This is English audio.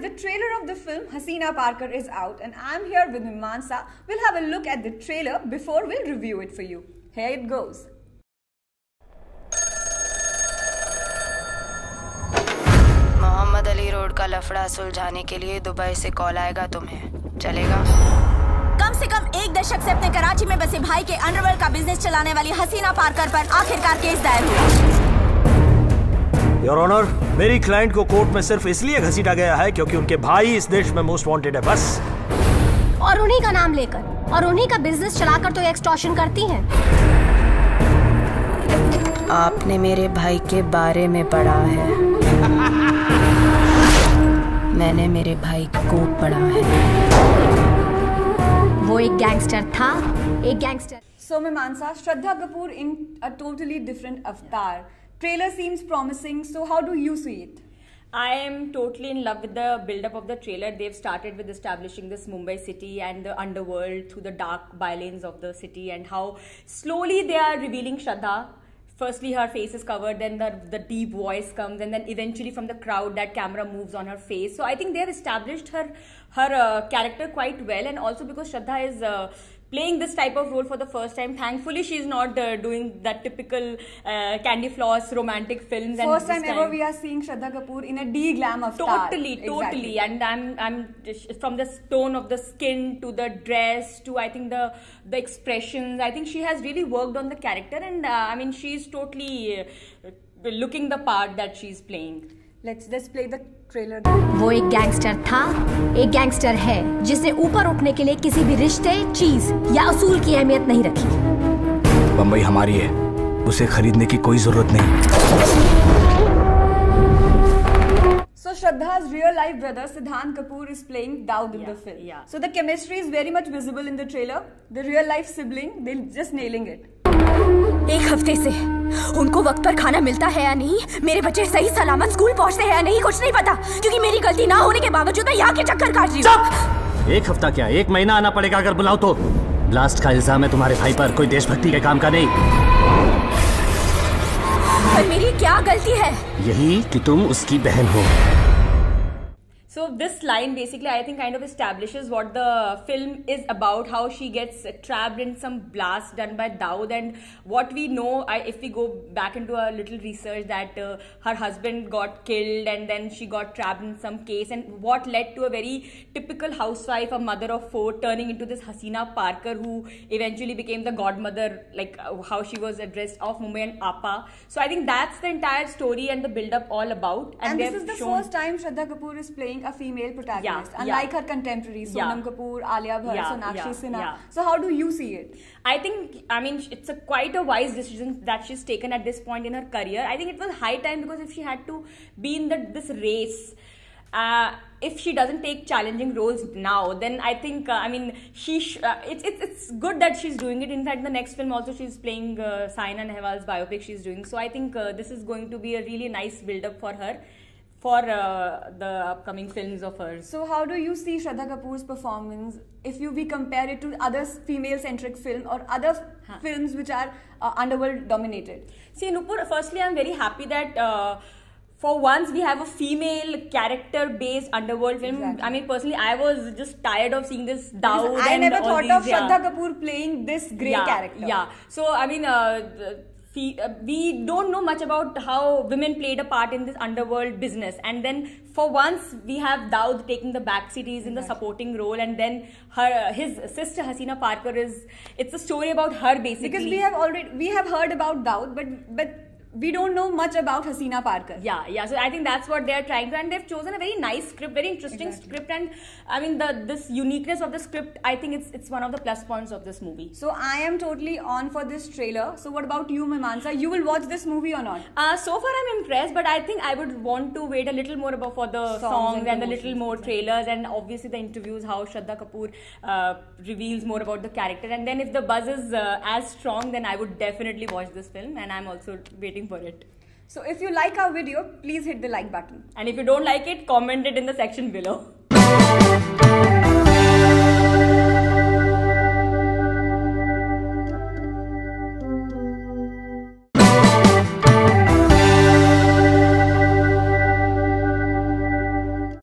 the trailer of the film Hasina Parkar is out and I'm here with Mimamsa. We'll have a look at the trailer before we'll review it for you. Here it goes. Mohammed Ali road का लफड़ा सुलझाने के लिए Dubai से call आएगा तुम्हें, चलेगा? कम से कम 1 दशक से अपने कराची में बसे भाई के अंडरवर्ल्ड का बिजनेस चलाने वाली हसीना पारकर पर आखिरकार केस दायर हुआ। योर ऑनर, मेरी क्लाइंट को कोर्ट में सिर्फ इसलिए घसीटा गया है क्योंकि उनके भाई इस देश में मोस्ट वांटेड है, बस। और उन्हीं का नाम लेकर और उन्हीं का बिजनेस चलाकर तो एक्सटॉर्शन करती हैं। आपने मेरे भाई के बारे में पढ़ा है, मैंने मेरे भाई को पढ़ा है। वो एक गैंगस्टर था, एक gangster. So Mimamsa, Shraddha Kapoor in a totally different avatar. Trailer seems promising, so how do you see it? I am totally in love with the build-up of the trailer. They've started with establishing this Mumbai city and the underworld through the dark bylanes of the city and how slowly they are revealing Shraddha. Firstly, her face is covered, then the deep voice comes, and then eventually from the crowd that camera moves on her face. So I think they have established her character quite well, and also because Shraddha is playing this type of role for the first time. Thankfully, she's not doing that typical candy floss romantic films. First time ever we are seeing Shraddha Kapoor in a D-glam avatar. Totally. Exactly. And I'm just, from the tone of the skin to the dress to I think the expressions. I think she has really worked on the character, and I mean she's totally looking the part that she's playing. Let's play the trailer. वो एक gangster था, एक gangster है जिसने ऊपर उठने के लिए किसी भी रिश्ते, चीज या असूल की अहमियत नहीं रखी। बम्बई हमारी है, उसे खरीदने की कोई जरूरत नहीं। So Shraddha's real life brother Siddhant Kapoor is playing Daud in the film. Yeah. So the chemistry is very much visible in the trailer. The real life sibling, they're just nailing it. एक हफ्ते से उनको वक्त पर खाना मिलता है या नहीं, मेरे बच्चे सही सलामत स्कूल पहुंचते हैं या नहीं, कुछ नहीं पता, क्योंकि मेरी गलती ना होने के बावजूद मैं यहाँ के चक्कर काट रही हूँ। एक हफ्ता क्या, 1 महीना आना पड़ेगा अगर बुलाओ तो। ब्लास्ट का इल्जाम है तुम्हारे भाई पर, कोई देशभक्ति के काम का नहीं। पर मेरी क्या गलती है? यही कि तुम उसकी बहन हो। So this line basically I think kind of establishes what the film is about, how she gets trapped in some blast done by Daud, and what we know, if we go back into a little research, that her husband got killed and then she got trapped in some case, and what led to a very typical housewife, a mother of 4, turning into this Hasina Parkar who eventually became the godmother, like how she was addressed of Mumbai and Appa. So I think that's the entire story and the build up all about. And this is the first time Shraddha Kapoor is playing a female protagonist, unlike her contemporaries Sonam Kapoor, Alia Bhatt, Sonakshi Sinha. So how do you see it? I think, I mean, it's quite a wise decision that she's taken at this point in her career. I think it was high time, because if she had to be in this race, if she doesn't take challenging roles now, then I think I mean it's good that she's doing it. In fact, the next film also she's playing Saina Nehwal's biopic she's doing. So I think this is going to be a really nice build-up for her for the upcoming films of hers. So how do you see Shraddha Kapoor's performance if we compare it to other female-centric films or other films which are underworld dominated? See, Nupur, firstly I'm very happy that for once we have a female character-based underworld film. Exactly. I mean, personally, I was just tired of seeing this Daud. I never thought of Shraddha Kapoor playing this grey character. Yeah. So I mean, we don't know much about how women played a part in this underworld business, and then for once we have Daud taking the backseat. He's in the supporting role, and then his sister Hasina Parkar it's a story about her basically. Because we have heard about Daud, but we don't know much about Hasina Parkar. Yeah. So I think that's what they're trying to, and they've chosen a very nice script, very interesting script, and I mean this uniqueness of the script. I think it's one of the plus points of this movie. So I am totally on for this trailer. So what about you, Mimamsa? You will watch this movie or not? So far I'm impressed, but I think I would want to wait a little more for the songs and the little more trailers, and obviously the interviews, how Shraddha Kapoor reveals more about the character, and then if the buzz is as strong, then I would definitely watch this film, and I'm also waiting for it. So if you like our video, please hit the like button. And if you don't like it, comment it in the section below.